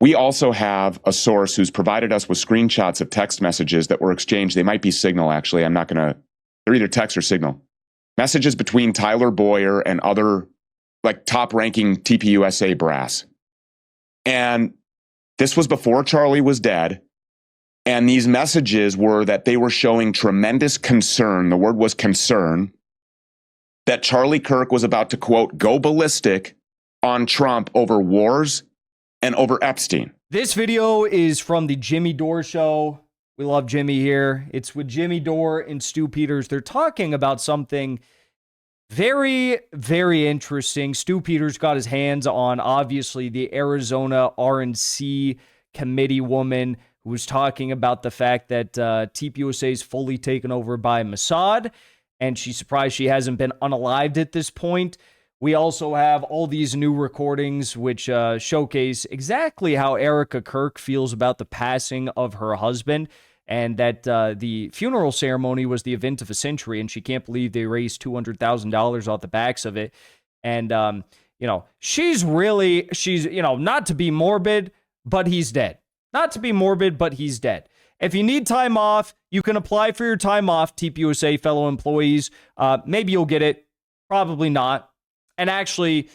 We also have a source who's provided us with screenshots of text messages that were exchanged. They might be Signal, actually. I'm not going to, they're either text or Signal. Messages between Tyler Boyer and other like top-ranking TPUSA brass. And this was before Charlie was dead. And these messages were that they were showing tremendous concern. The word was concern that Charlie Kirk was about to, quote, go ballistic on Trump over wars and over Epstein. This video is from the Jimmy Dore show. We love Jimmy here. It's with Jimmy Dore and Stu Peters. They're talking about something very, very interesting. Stu Peters got his hands on, obviously, the Arizona RNC committee woman who was talking about the fact that TPUSA is fully taken over by Mossad, and she's surprised she hasn't been unalived at this point. We also have all these new recordings which showcase exactly how Erika Kirk feels about the passing of her husband, and that the funeral ceremony was the event of a century, and she can't believe they raised $200,000 off the backs of it. And, she's, not to be morbid, but he's dead. Not to be morbid, but he's dead. If you need time off, you can apply for your time off, TPUSA fellow employees. Maybe you'll get it. Probably not. And actually,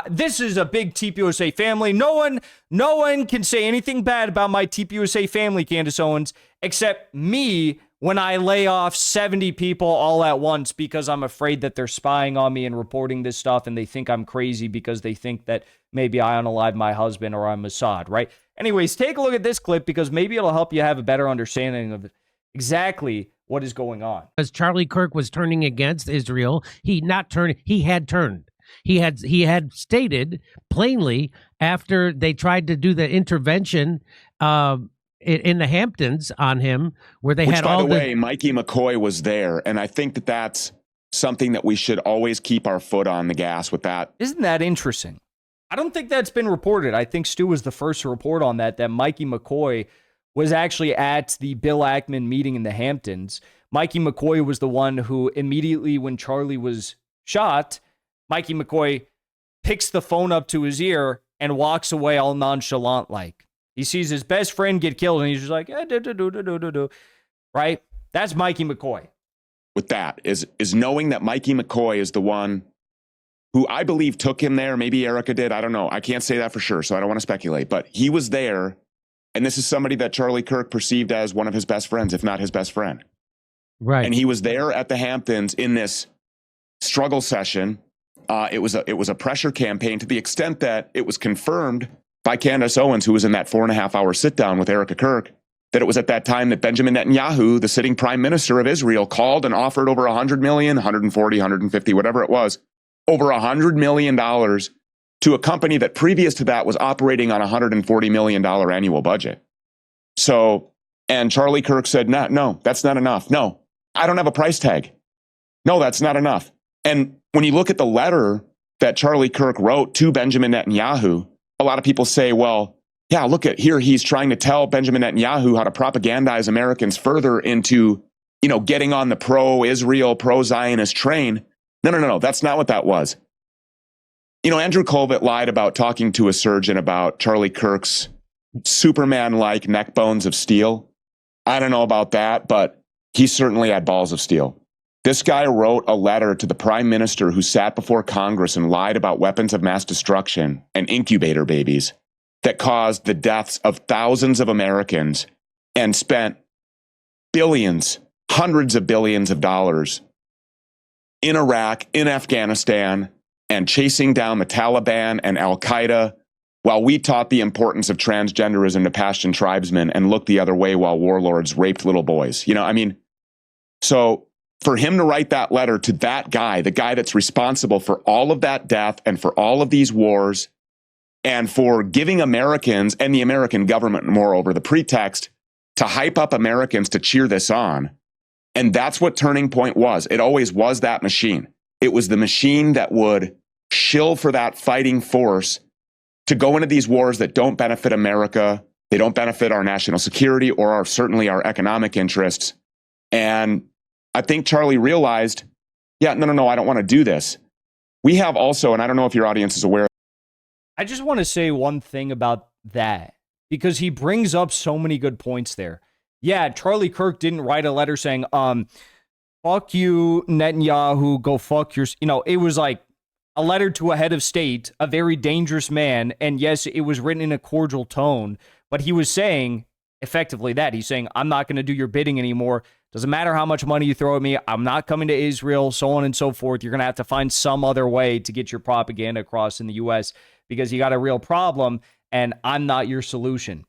this is a big TPUSA family. No one can say anything bad about my TPUSA family, Candace Owens, except me when I lay off 70 people all at once because I'm afraid that they're spying on me and reporting this stuff, and they think I'm crazy because they think that maybe I unalive my husband or I'm Mossad, right? Anyways, take a look at this clip because maybe it'll help you have a better understanding of exactly what is going on. As Charlie Kirk was turning against Israel, he had turned. He had stated plainly after they tried to do the intervention in the Hamptons on him, where they had all the... By the way, Mikey McCoy was there, and I think that that's something that we should always keep our foot on the gas with that. Isn't that interesting? I don't think that's been reported. I think Stu was the first to report on that Mikey McCoy was actually at the Bill Ackman meeting in the Hamptons. Mikey McCoy was the one who immediately when Charlie was shot, Mikey McCoy picks the phone up to his ear and walks away all nonchalant like. He sees his best friend get killed and he's just like, right? That's Mikey McCoy. With that is knowing that Mikey McCoy is the one who I believe took him there. Maybe Erika did. I don't know. I can't say that for sure, so I don't want to speculate. But he was there, and this is somebody that Charlie Kirk perceived as one of his best friends, if not his best friend. Right. And he was there at the Hamptons in this struggle session. It was a pressure campaign to the extent that it was confirmed by Candace Owens, who was in that 4.5-hour sit-down with Erika Kirk, that it was at that time that Benjamin Netanyahu, the sitting prime minister of Israel, called and offered over $100 million, 140, 150, whatever it was, over $100 million to a company that previous to that was operating on a $140 million annual budget. So, and Charlie Kirk said, no, that's not enough. No, I don't have a price tag. No, that's not enough. And when you look at the letter that Charlie Kirk wrote to Benjamin Netanyahu, a lot of people say, well, yeah, look at here. He's trying to tell Benjamin Netanyahu how to propagandize Americans further into, getting on the pro-Israel, pro-Zionist train. No. That's not what that was. Andrew Colvett lied about talking to a surgeon about Charlie Kirk's Superman-like neck bones of steel. I don't know about that, but he certainly had balls of steel. This guy wrote a letter to the prime minister who sat before Congress and lied about weapons of mass destruction and incubator babies that caused the deaths of thousands of Americans and spent billions, hundreds of billions of dollars in Iraq, in Afghanistan, and chasing down the Taliban and Al-Qaeda while we taught the importance of transgenderism to Pashtun tribesmen and looked the other way while warlords raped little boys. So for him to write that letter to that guy, the guy that's responsible for all of that death and for all of these wars, and for giving Americans and the American government, moreover, the pretext to hype up Americans to cheer this on. And that's what Turning Point was. It always was that machine. It was the machine that would shill for that fighting force to go into these wars that don't benefit America. They don't benefit our national security or certainly our economic interests. And I think Charlie realized, no, I don't want to do this. We have also, and I don't know if your audience is aware. I just want to say one thing about that. because he brings up so many good points there. Yeah, Charlie Kirk didn't write a letter saying, fuck you, Netanyahu, go fuck your... it was like a letter to a head of state, a very dangerous man, and yes, it was written in a cordial tone, but he was saying effectively that. He's saying, I'm not going to do your bidding anymore. Doesn't matter how much money you throw at me. I'm not coming to Israel, so on and so forth. You're going to have to find some other way to get your propaganda across in the U.S. because you got a real problem, and I'm not your solution,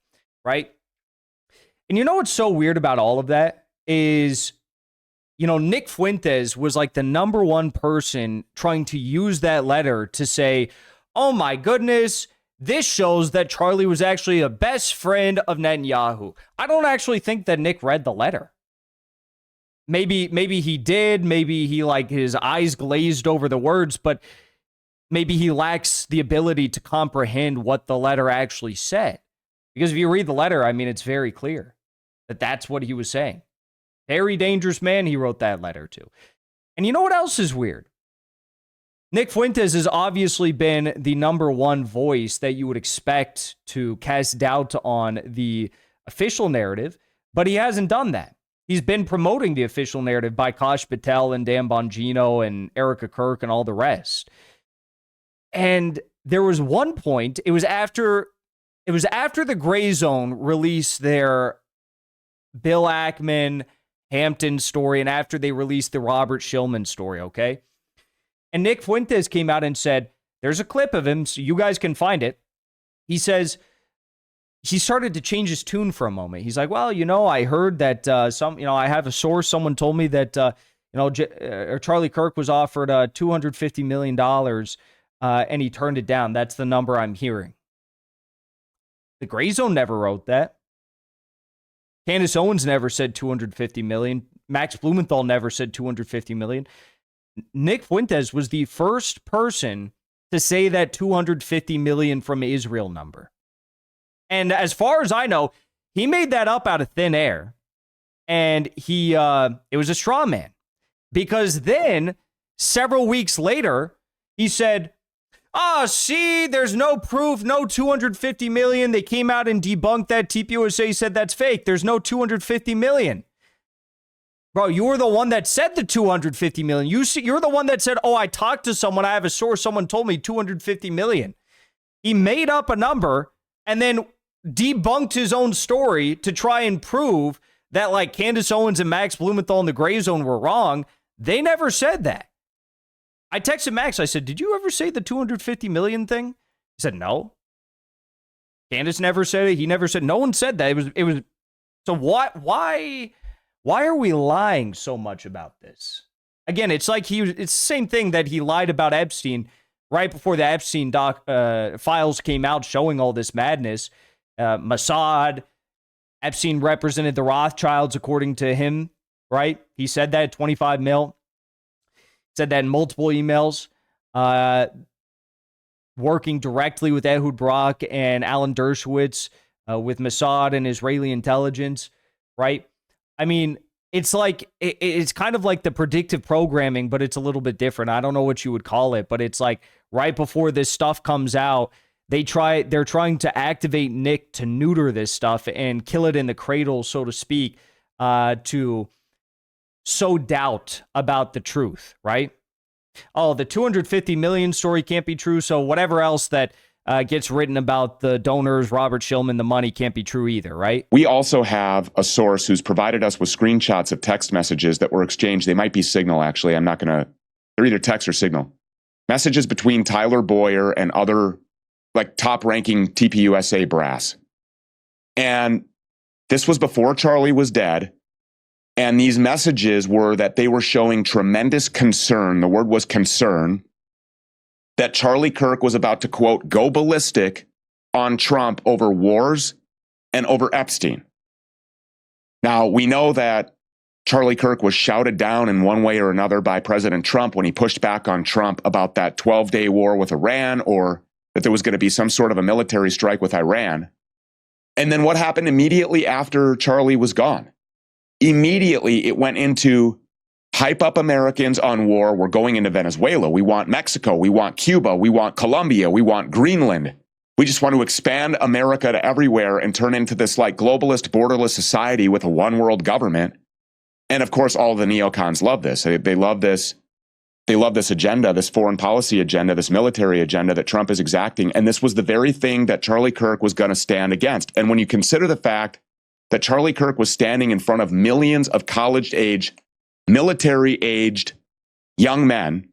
right? And you know what's so weird about all of that is, Nick Fuentes was like the number one person trying to use that letter to say, oh my goodness, this shows that Charlie was actually a best friend of Netanyahu. I don't actually think that Nick read the letter. Maybe he did. Maybe he his eyes glazed over the words, but maybe he lacks the ability to comprehend what the letter actually said. Because if you read the letter, it's very clear that that's what he was saying. Very dangerous man he wrote that letter to. And you know what else is weird? Nick Fuentes has obviously been the number one voice that you would expect to cast doubt on the official narrative, but he hasn't done that. He's been promoting the official narrative by Kash Patel and Dan Bongino and Erika Kirk and all the rest. And there was one point, it was after the Gray Zone released their Bill Ackman Hamptons story and after they released the Robert Shillman story, okay? And Nick Fuentes came out and said, there's a clip of him, so you guys can find it. He says, he started to change his tune for a moment. He's like, well, I heard that I have a source. Someone told me that, Charlie Kirk was offered $250 million and he turned it down. That's the number I'm hearing. The Gray Zone never wrote that. Candace Owens never said $250 million. Max Blumenthal never said $250 million. Nick Fuentes was the first person to say that $250 million from Israel number. And as far as I know, he made that up out of thin air. And it was a straw man. Because then, several weeks later, he said, see, there's no proof, no $250 million. They came out and debunked that. TPUSA said that's fake. There's no $250 million. Bro, you were the one that said the $250 million. You're the one that said, I talked to someone. I have a source. Someone told me $250 million. He made up a number and then debunked his own story to try and prove that Candace Owens and Max Blumenthal in the Gray Zone were wrong. They never said that. I texted Max. I said, did you ever say the $250 million thing? He said, no. Candace never said it. He never said, no one said that. It was, so why are we lying so much about this? Again, it's it's the same thing that he lied about Epstein right before the Epstein files came out showing all this madness. Mossad, Epstein represented the Rothschilds according to him, right? He said that 25 mil. Said that in multiple emails, working directly with Ehud Barak and Alan Dershowitz, with Mossad and Israeli intelligence, right? It's it's kind of like the predictive programming, but it's a little bit different. I don't know what you would call it, but it's right before this stuff comes out, they're trying to activate Nick to neuter this stuff and kill it in the cradle, so to speak, to sow doubt about the truth, right? Oh, the $250 million story can't be true, so whatever else that gets written about the donors, Robert Shillman, the money can't be true either, right? We also have a source who's provided us with screenshots of text messages that were exchanged. They might be Signal, actually. They're either text or Signal. Messages between Tyler Boyer and other top-ranking TPUSA brass. And this was before Charlie was dead. And these messages were that they were showing tremendous concern. The word was concern. That Charlie Kirk was about to, quote, go ballistic on Trump over wars and over Epstein. Now, we know that Charlie Kirk was shouted down in one way or another by President Trump when he pushed back on Trump about that 12-day war with Iran, or that there was going to be some sort of a military strike with Iran. And then what happened immediately after Charlie was gone? Immediately, it went into hype up Americans on war. We're going into Venezuela. We want Mexico. We want Cuba. We want Colombia. We want Greenland. We just want to expand America to everywhere and turn into this like globalist, borderless society with a one world government. And of course, all the neocons love this. They love this. They love this agenda, this foreign policy agenda, this military agenda that Trump is exacting. And this was the very thing that Charlie Kirk was going to stand against. And when you consider the fact that Charlie Kirk was standing in front of millions of college-age, military-aged young men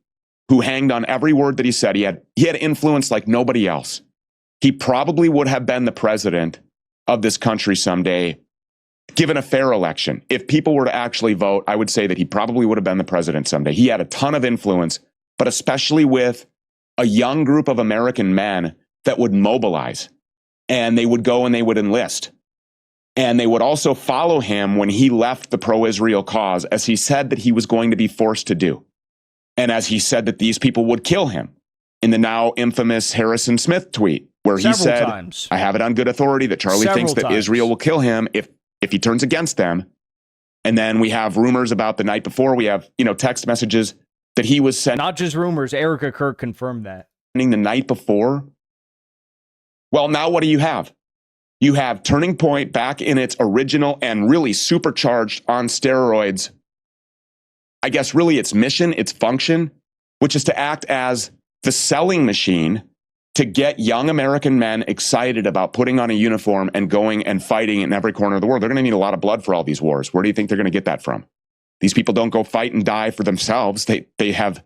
who hanged on every word that he said, he had influence like nobody else. He probably would have been the president of this country someday, given a fair election. If people were to actually vote, I would say that he probably would have been the president someday. He had a ton of influence, but especially with a young group of American men that would mobilize, and they would go and they would enlist. And they would also follow him when he left the pro-Israel cause, as he said that he was going to be forced to do. And as he said that these people would kill him in the now infamous Harrison Smith tweet, where he said, I have it on good authority that Charlie thinks that Israel will kill him if he turns against them. And then we have rumors about the night before. We have, text messages that he was sending. Not just rumors. Erika Kirk confirmed that. The night before. Well, now what do you have? You have Turning Point back in its original and really supercharged on steroids. I guess really its mission, its function, which is to act as the selling machine to get young American men excited about putting on a uniform and going and fighting in every corner of the world. They're going to need a lot of blood for all these wars. Where do you think they're going to get that from? These people don't go fight and die for themselves. They have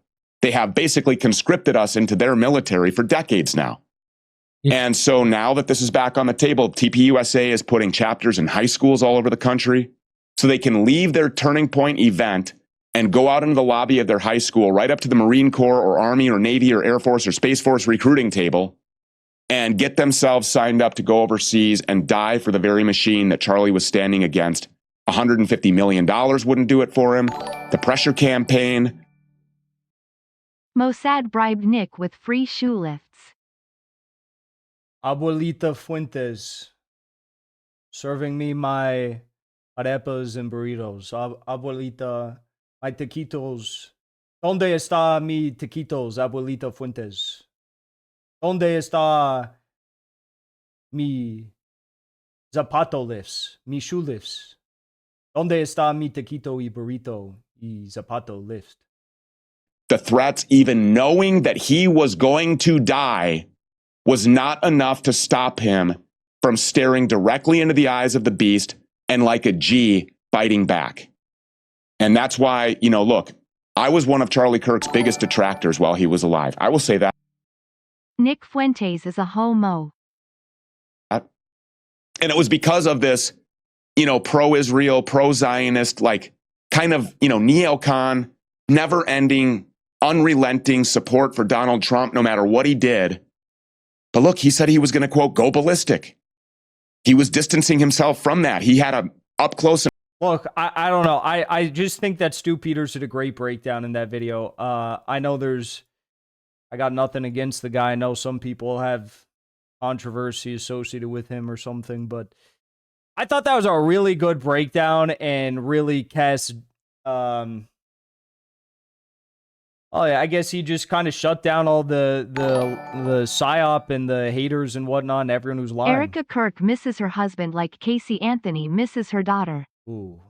basically conscripted us into their military for decades now. Yeah. And so now that this is back on the table, TPUSA is putting chapters in high schools all over the country so they can leave their Turning Point event and go out into the lobby of their high school, right up to the Marine Corps or Army or Navy or Air Force or Space Force recruiting table, and get themselves signed up to go overseas and die for the very machine that Charlie was standing against. $150 million wouldn't do it for him. The pressure campaign. Mossad bribed Nick with free shoe lifts. Abuelita Fuentes serving me my arepas and burritos. Abuelita, my taquitos. ¿Dónde está mi taquitos, Abuelita Fuentes? ¿Dónde está mi zapato lifts, mi shoe lifts? ¿Dónde está mi taquito y burrito y zapato lift? The threats, even knowing that he was going to die, was not enough to stop him from staring directly into the eyes of the beast and like a G fighting back. And that's why, look, I was one of Charlie Kirk's biggest detractors while he was alive. I will say that. Nick Fuentes is a homo. And it was because of this, pro-Israel, pro-Zionist, kind of, neocon, never-ending, unrelenting support for Donald Trump no matter what he did. But look, he said he was going to, quote, go ballistic. He was distancing himself from that. He had a up close. Look, I don't know. I just think that Stu Peters did a great breakdown in that video. I know I got nothing against the guy. I know some people have controversy associated with him or something, but I thought that was a really good breakdown and really cast, I guess he just kind of shut down all the psyop and the haters and whatnot, and everyone who's lying. Erika Kirk misses her husband like Casey Anthony misses her daughter. Ooh.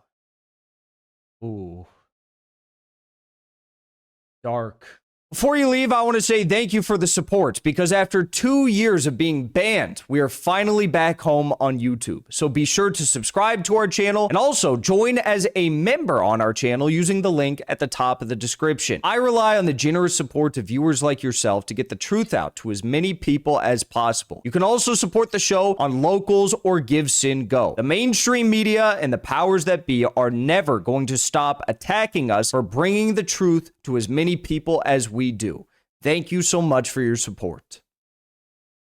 Dark. Before you leave, I want to say thank you for the support, because after 2 years of being banned, we are finally back home on YouTube. So be sure to subscribe to our channel and also join as a member on our channel using the link at the top of the description. I rely on the generous support of viewers like yourself to get the truth out to as many people as possible. You can also support the show on Locals or Give Sin Go. The mainstream media and the powers that be are never going to stop attacking us for bringing the truth to as many people as we do. Thank you so much for your support.